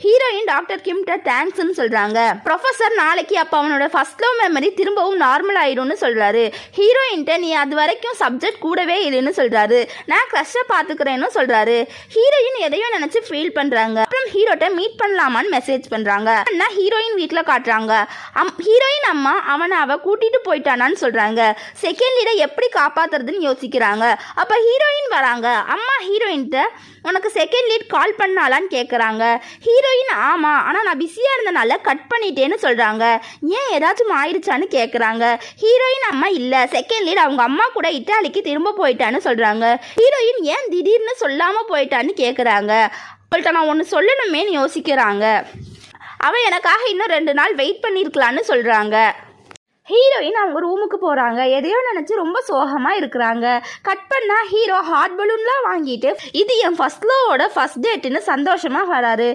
Heroine doctor கிம்கிட்ட தேங்க்ஸ்ன்னு சொல்றாங்க. Professor நாளைக்கு அப்போ அவனோட ஃபர்ஸ்ட் லவ் மெமரி திரும்பவும் நார்மல் ஆயிடும்னு சொல்றாரு. ஹீரோயின்ட்ட நீ அது வரைக்கும் சப்ஜெக்ட் கூடவே இல்லைன்னு சொல்றாரு. நான் க்ரஷ்ஷை பார்த்துக்கிறேன்னு சொல்றாரு. ஹீரோயின் எதையோ நினைச்சு ஃபீல் பண்றாங்க. அப்புறம் ஹீரோட்ட மீட் பண்ணலாமான்னு மெசேஜ் பண்றாங்க. ஹீரோயின் வீட்டில் காட்டுறாங்க. ஹீரோயின் அம்மா அவ கூட்டிட்டு போயிட்டானான்னு சொல்றாங்க. செகண்ட் லீடை எப்படி காப்பாத்துறதுன்னு யோசிக்கிறாங்க. அப்போ ஹீரோயின் வராங்க. அம்மா ஹீரோயின்ட்ட உனக்கு செகண்ட் லீட் கால் பண்ணாலான்னு கேட்குறாங்க. ஹீரோயின் ஆமாம், ஆனால் நான் பிஸியாக இருந்தனால கட் பண்ணிட்டேன்னு சொல்கிறாங்க. ஏன் ஏதாச்சும் ஆயிடுச்சான்னு கேட்குறாங்க. ஹீரோயின் அம்மா இல்லை, செகண்ட் லீட் அவங்க அம்மா கூட இட்டாலிக்கு திரும்ப போயிட்டான்னு சொல்கிறாங்க. ஹீரோயின் ஏன் திடீர்னு சொல்லாமல் போயிட்டான்னு கேட்குறாங்க. அவள்கிட்ட நான் ஒன்று சொல்லணுமேன்னு யோசிக்கிறாங்க. அவள் எனக்காக இன்னும் 2 நாள் வெயிட் பண்ணியிருக்கலான்னு சொல்கிறாங்க. ஹீரோயின் அவங்க ரூமுக்கு போகிறாங்க. எதையோ நினச்சி ரொம்ப சோகமாக இருக்கிறாங்க. கட் பண்ணால் ஹீரோ ஹாட் பலூன்லாம் வாங்கிட்டு இது என் ஃபர்ஸ்ட் லவ்வோட ஃபர்ஸ்ட் டேட்டுன்னு சந்தோஷமாக வராரு.